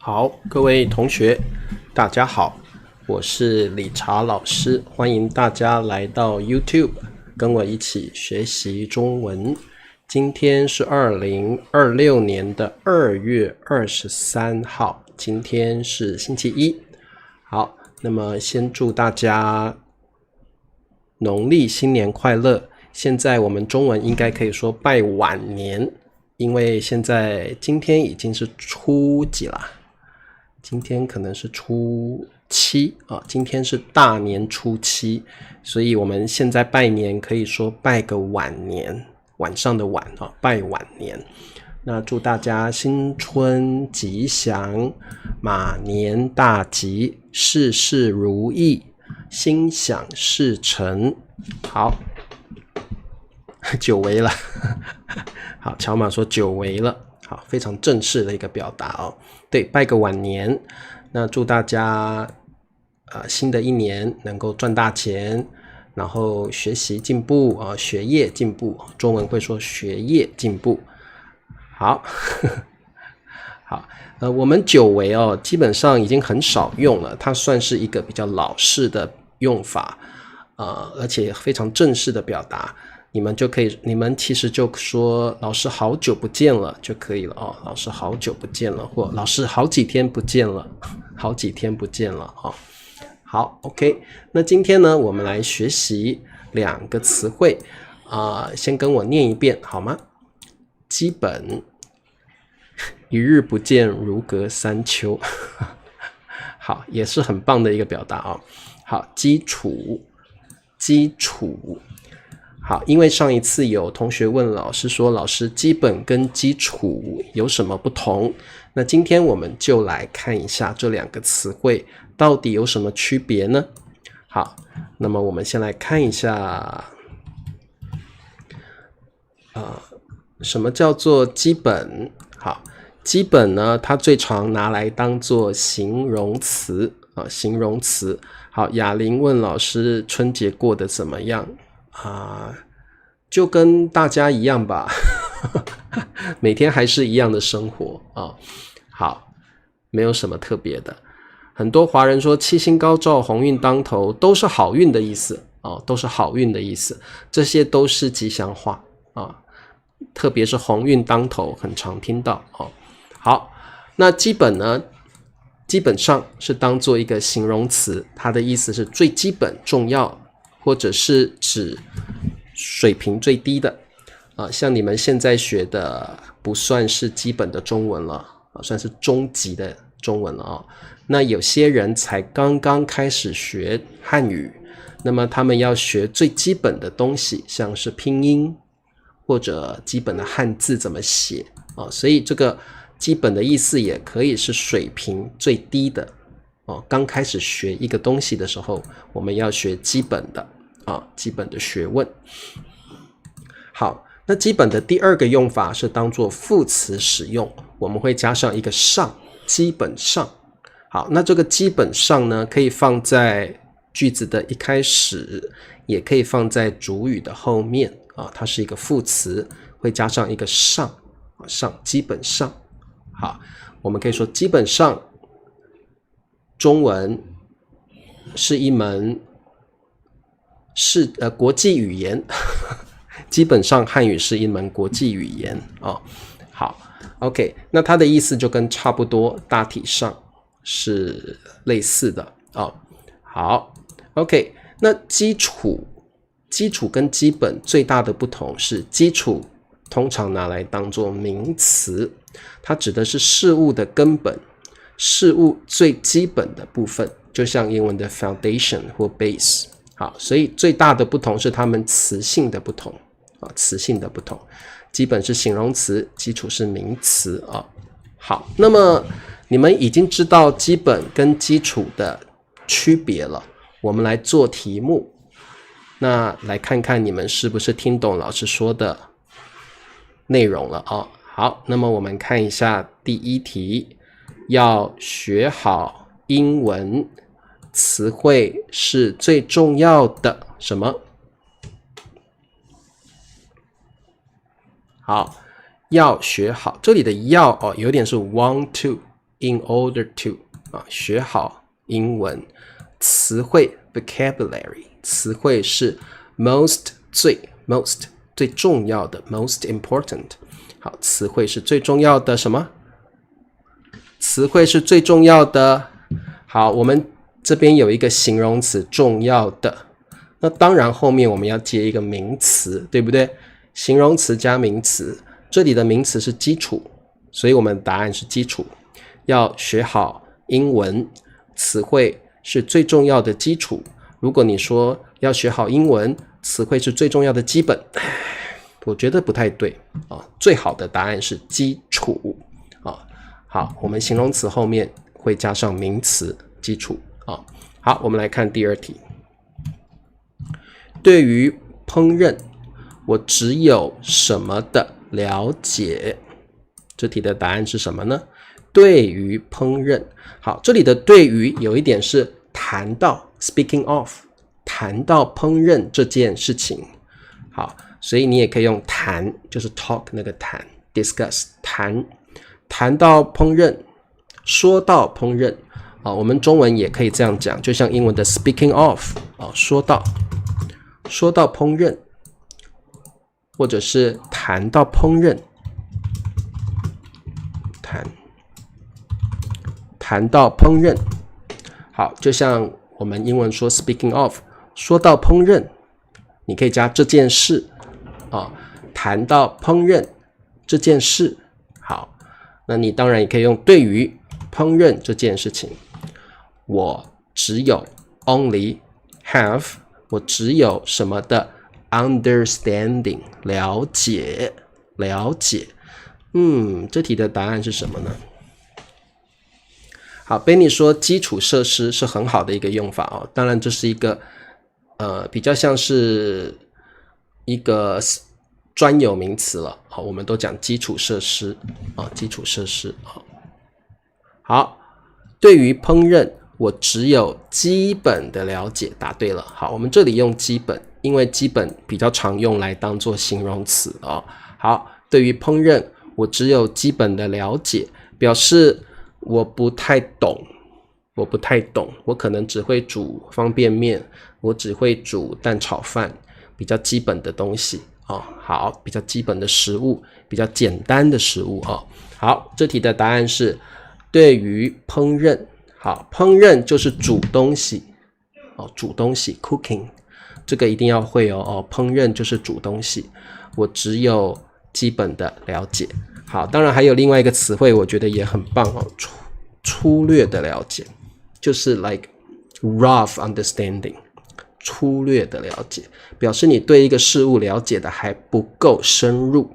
好，各位同学，大家好，我是理查老师，欢迎大家来到 YouTube， 跟我一起学习中文。今天是2026年的2月23号，今天是星期一。好，那么先祝大家农历新年快乐。现在我们中文应该可以说拜晚年，因为今天已经是初几啦？今天可能是初7啊，今天是大年初7，所以我们现在拜年可以说拜个晚年，晚上的晚啊，拜晚年。那祝大家新春吉祥，马年大吉，事事如意，心想事成。好，久违了，好，乔马说久违了，好，非常正式的一个表达哦。对，拜个晚年，那祝大家新的一年能够赚大钱，然后学习进步啊，学业进步，中文会说学业进步。好，好，我们久违哦，基本上已经很少用了，它算是一个比较老式的用法，而且非常正式的表达。你们其实就说老师好久不见了就可以了哦，老师好久不见了，或老师好几天不见了，好几天不见了哦。好 ，OK， 那今天呢，我们来学习2个词汇先跟我念一遍好吗？基本，一日不见如隔三秋，好，也是很棒的一个表达哦。好，基础。好，因为上一次有同学问老师说，老师基本跟基础有什么不同？那今天我们就来看一下这2个词汇到底有什么区别呢？好，那么我们先来看一下，什么叫做基本？好，基本呢，它最常拿来当做形容词啊，形容词。好，雅玲问老师春节过得怎么样？就跟大家一样吧，每天还是一样的生活啊。好，没有什么特别的。很多华人说七星高照，鸿运当头，都是好运的意思啊，都是好运的意思。这些都是吉祥话啊，特别是鸿运当头，很常听到哦。好，那基本呢，基本上是当做一个形容词，它的意思是最基本、重要，或者是指水平最低的像你们现在学的不算是基本的中文了算是中级的中文了那有些人才刚刚开始学汉语，那么他们要学最基本的东西，像是拼音或者基本的汉字怎么写所以这个基本的意思也可以是水平最低的刚开始学一个东西的时候，我们要学基本的基本的学问。好，那基本的第2个用法是当做副词使用，我们会加上一个上，基本上。好，那这个基本上呢，可以放在句子的一开始，也可以放在主语的后面它是一个副词，会加上一个上上，基本上。好，我们可以说基本上中文是一门国际语言基本上汉语是一门国际语言好 OK， 那它的意思就跟差不多大体上是类似的好 OK， 那基础跟基本最大的不同是，基础通常拿来当作名词，它指的是事物的根本，事物最基本的部分，就像英文的 foundation 或 base。好，所以最大的不同是它们词性的不同词性的不同，基本是形容词，基础是名词好，那么你们已经知道基本跟基础的区别了，我们来做题目，那来看看你们是不是听懂老师说的内容了好，那么我们看一下第1题，要学好英文，词汇是最重要的什么？好，要学好，这里的要有点是 want to in order to 学好英文。词汇 vocabulary 词汇是 most 最重要的 most important。好，词汇是最重要的什么？词汇是最重要的。好，我们这边有一个形容词重要的，那当然后面我们要接一个名词，对不对？形容词加名词，这里的名词是基础，所以我们答案是基础。要学好英文，词汇是最重要的基础。如果你说要学好英文，词汇是最重要的基本，我觉得不太对最好的答案是基础好，我们形容词后面会加上名词基础好，我们来看第二题。对于烹饪，我只有什么的了解？这题的答案是什么呢？对于烹饪。好，这里的对于有一点是谈到 speaking of， 谈到烹饪这件事情。好，所以你也可以用谈，就是 talk 那个谈 discuss 谈到烹饪，说到烹饪我们中文也可以这样讲，就像英文的 speaking of 说到烹饪，或者是谈到烹饪，谈到烹饪。好，就像我们英文说 speaking of 说到烹饪，你可以加这件事谈到烹饪这件事。好，那你当然也可以用对于烹饪这件事情，我只有 only have 我只有什么的 understanding 了解。这题的答案是什么呢？好 Benny 说基础设施是很好的一个用法当然这是一个比较像是一个专有名词了我们都讲基础设施基础设施好，对于烹饪我只有基本的了解，答对了。好，我们这里用基本，因为基本比较常用来当做形容词好，对于烹饪我只有基本的了解，表示我不太懂，我可能只会煮方便面，我只会煮蛋炒饭，比较基本的东西好，比较基本的食物，比较简单的食物好，这题的答案是对于烹饪。好，烹饪就是煮东西煮东西 cooking， 这个一定要会烹饪就是煮东西，我只有基本的了解。好，当然还有另外一个词汇我觉得也很棒粗略的了解，就是 like rough understanding， 粗略的了解，表示你对一个事物了解的还不够深入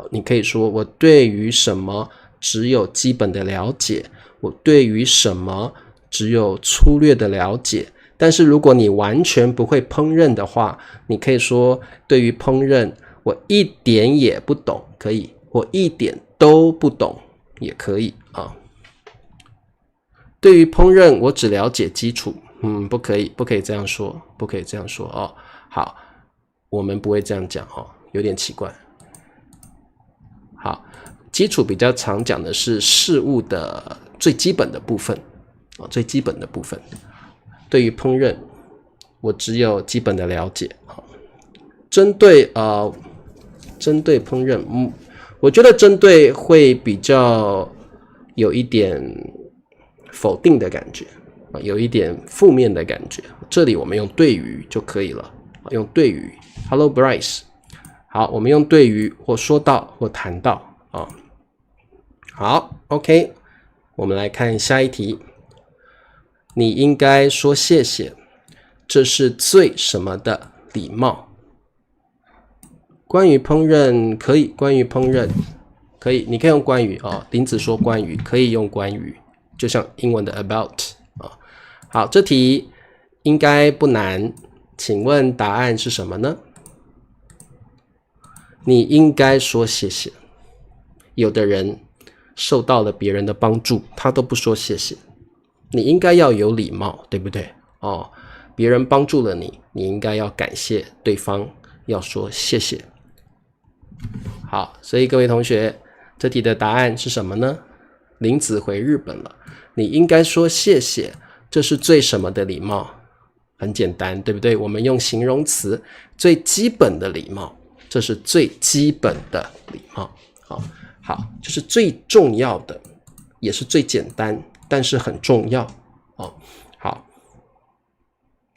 你可以说我对于什么只有基本的了解，我对于什么只有粗略的了解。但是如果你完全不会烹饪的话，你可以说对于烹饪我一点也不懂，可以，我一点都不懂也可以对于烹饪我只了解基础不可以这样说，好，我们不会这样讲有点奇怪。好，基础比较常讲的是事物的最基本的部分最基本的部分。对于烹饪我只有基本的了解针对烹饪我觉得针对会比较有一点否定的感觉有一点负面的感觉，这里我们用对于就可以了，用对于 Hello Bryce。 好，我们用对于或说到或谈到好 OK， 我们来看下一题。你应该说谢谢，这是最什么的礼貌？关于烹饪可以，关于烹饪可以，你可以用关于林子说关于可以用关于，就像英文的 about 好，这题应该不难，请问答案是什么呢？你应该说谢谢。有的人受到了别人的帮助，他都不说谢谢。你应该要有礼貌，对不对别人帮助了你，你应该要感谢对方，要说谢谢。好，所以各位同学，这题的答案是什么呢？林子回日本了，你应该说谢谢，这是最什么的礼貌？很简单，对不对？我们用形容词，最基本的礼貌，这是最基本的礼貌。好，这是最重要的，也是最简单，但是很重要。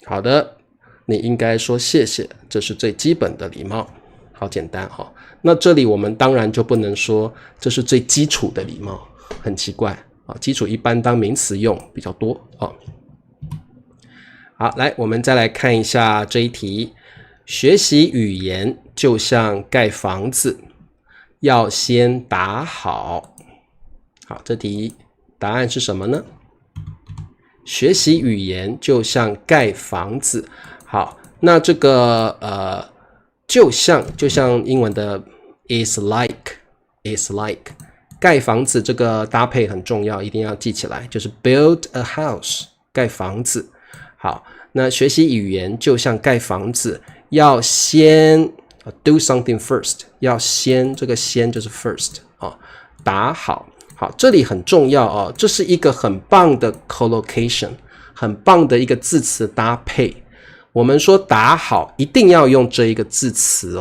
好的，你应该说谢谢，这是最基本的礼貌。好简单。那这里我们当然就不能说这是最基础的礼貌，很奇怪。基础一般当名词用比较多。好，来，我们再来看一下这一题。学习语言就像盖房子，要先打好。好，这题答案是什么呢？学习语言就像盖房子。好，那这个就像英文的 is like， 盖房子这个搭配很重要，一定要记起来，就是 build a house， 盖房子。好，那学习语言就像盖房子，要先do something first， 要先，这个先就是 first， 打好。好，这里很重要这是一个很棒的 collocation， 很棒的一个字词搭配。我们说打好一定要用这一个字词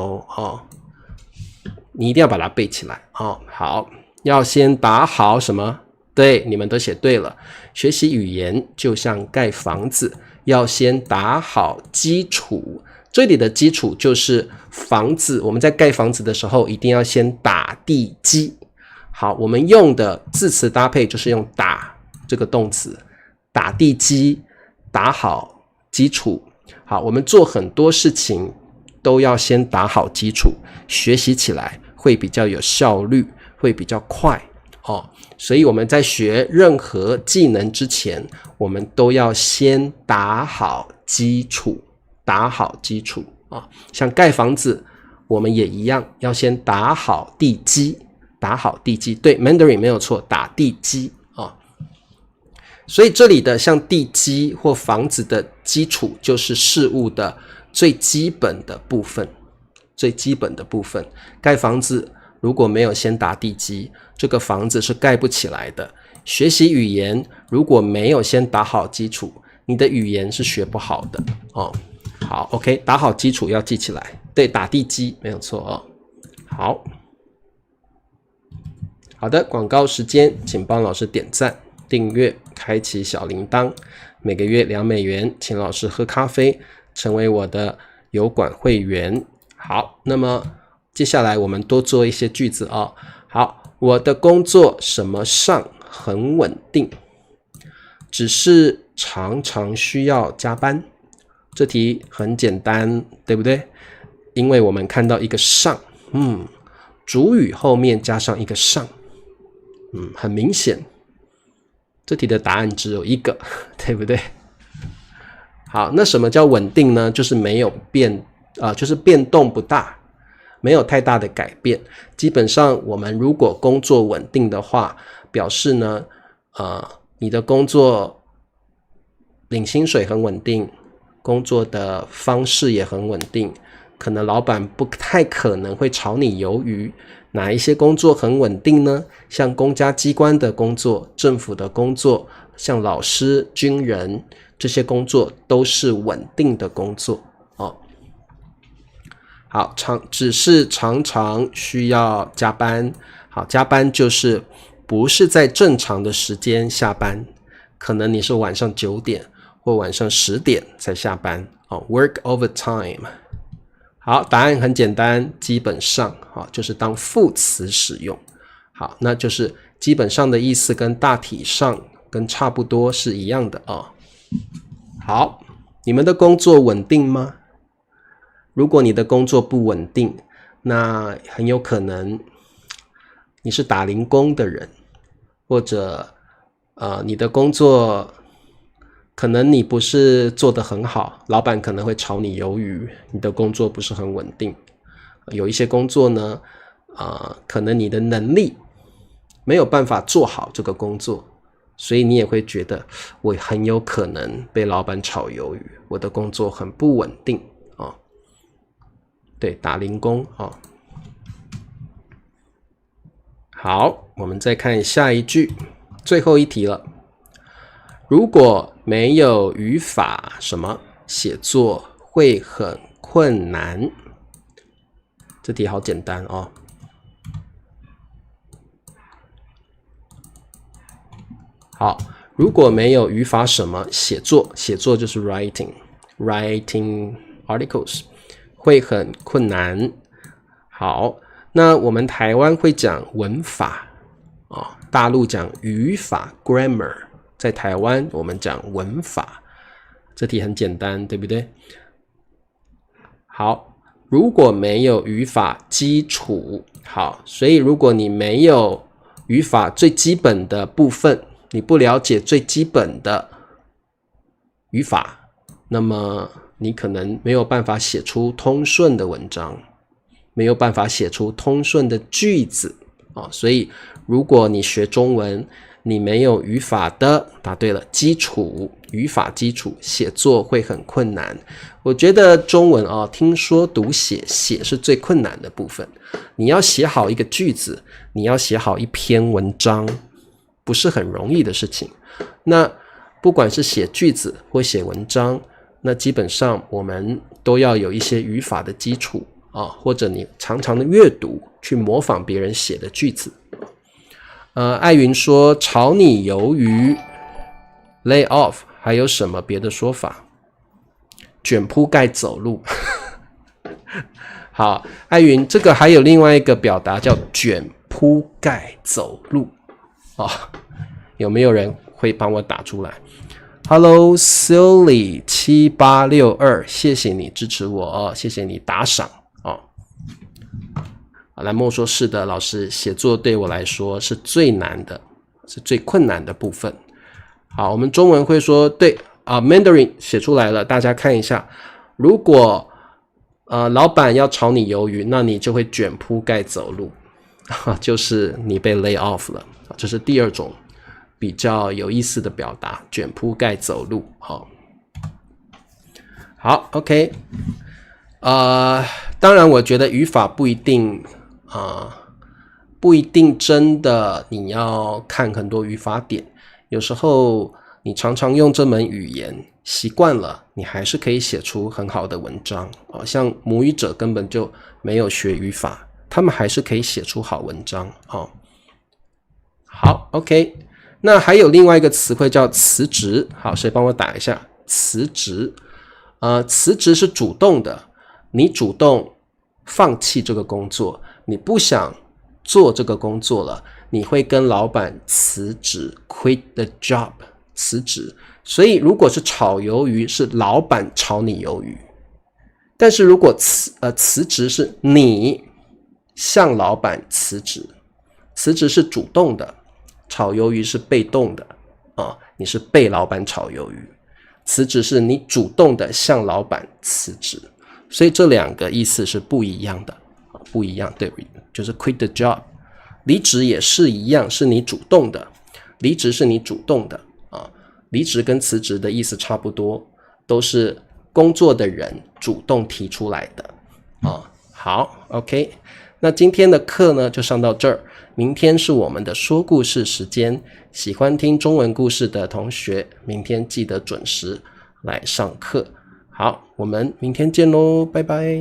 你一定要把它背起来好，要先打好什么？对，你们都写对了。学习语言就像盖房子，要先打好基础。这里的基础就是房子，我们在盖房子的时候一定要先打地基。好，我们用的字词搭配就是用打这个动词，打地基，打好基础。好，我们做很多事情都要先打好基础，学习起来会比较有效率，会比较快所以我们在学任何技能之前，我们都要先打好基础，打好基础像盖房子，我们也一样，要先打好地基，打好地基。对 Mandarin 没有错，打地基所以这里的像地基或房子的基础，就是事物的最基本的部分，最基本的部分。盖房子如果没有先打地基，这个房子是盖不起来的。学习语言如果没有先打好基础，你的语言是学不好的好 OK， 打好基础要记起来，对，打地基没有错好的，广告时间，请帮老师点赞、订阅、开启小铃铛，每个月2美元，请老师喝咖啡，成为我的油管会员。好，那么接下来我们多做一些句子好，我的工作什么上很稳定，只是常常需要加班。这题很简单，对不对？因为我们看到一个上，主语后面加上一个上，很明显，这题的答案只有一个，对不对？好，那什么叫稳定呢？就是没有就是变动不大，没有太大的改变。基本上我们如果工作稳定的话，表示呢你的工作领薪水很稳定，工作的方式也很稳定，可能老板不太可能会炒你鱿鱼。哪一些工作很稳定呢？像公家机关的工作、政府的工作，像老师、军人，这些工作都是稳定的工作好，只是常常需要加班。好，加班就是不是在正常的时间下班，可能你是晚上9点或晚上10点才下班work overtime。好，答案很简单，基本上就是当副词使用。好，那就是基本上的意思跟大体上跟差不多是一样的好，你们的工作稳定吗？如果你的工作不稳定，那很有可能你是打零工的人，或者你的工作可能你不是做得很好，老板可能会炒你鱿鱼，你的工作不是很稳定。有一些工作呢可能你的能力没有办法做好这个工作，所以你也会觉得我很有可能被老板炒鱿鱼，我的工作很不稳定对，打零工好，我们再看下一句。最后一题了。如果没有语法，什么写作会很困难？这题好简单哦。好，如果没有语法，什么写作就是 writing articles 会很困难。好，那我们台湾会讲文法大陆讲语法 grammar， 在台湾我们讲文法。这题很简单，对不对？好，如果没有语法基础，好，所以如果你没有语法最基本的部分，你不了解最基本的语法，那么你可能没有办法写出通顺的文章，没有办法写出通顺的句子所以如果你学中文，你没有语法的，答对了，基础，语法基础，写作会很困难。我觉得中文听说读写，写是最困难的部分。你要写好一个句子，你要写好一篇文章，不是很容易的事情。那不管是写句子或写文章，那基本上我们都要有一些语法的基础或者你常常的阅读，去模仿别人写的句子。艾云说炒你鱿鱼 lay off， 还有什么别的说法？卷铺盖走路好，艾云，这个还有另外一个表达叫卷铺盖走路有没有人会帮我打出来？ Hello Silly 7862，谢谢你支持我谢谢你打赏蓝梦说是的，老师，写作对我来说是最难的，是最困难的部分。好，我们中文会说对Mandarin 写出来了，大家看一下。如果老板要炒你鱿鱼，那你就会卷铺盖走路就是你被 lay off 了。这是第二种比较有意思的表达，卷铺盖走路好 OK 当然我觉得语法不一定真的你要看很多语法点，有时候你常常用这门语言习惯了，你还是可以写出很好的文章像母语者根本就没有学语法，他们还是可以写出好文章好 OK， 那还有另外一个词汇叫辞职。好，谁帮我打一下辞职？辞职是主动的，你主动放弃这个工作，你不想做这个工作了，你会跟老板辞职 quit the job， 辞职。所以如果是炒鱿鱼，是老板炒你鱿鱼，但是如果辞职是你向老板辞职，辞职是主动的，炒鱿鱼是被动的你是被老板炒鱿鱼，辞职是你主动的向老板辞职，所以这两个意思是不一样的，不一样，对，就是 quit the job。 离职也是一样，是你主动的，离职是你主动的离职跟辞职的意思差不多，都是工作的人主动提出来的好 OK， 那今天的课呢就上到这儿，明天是我们的说故事时间，喜欢听中文故事的同学，明天记得准时来上课。好，我们明天见咯，拜拜。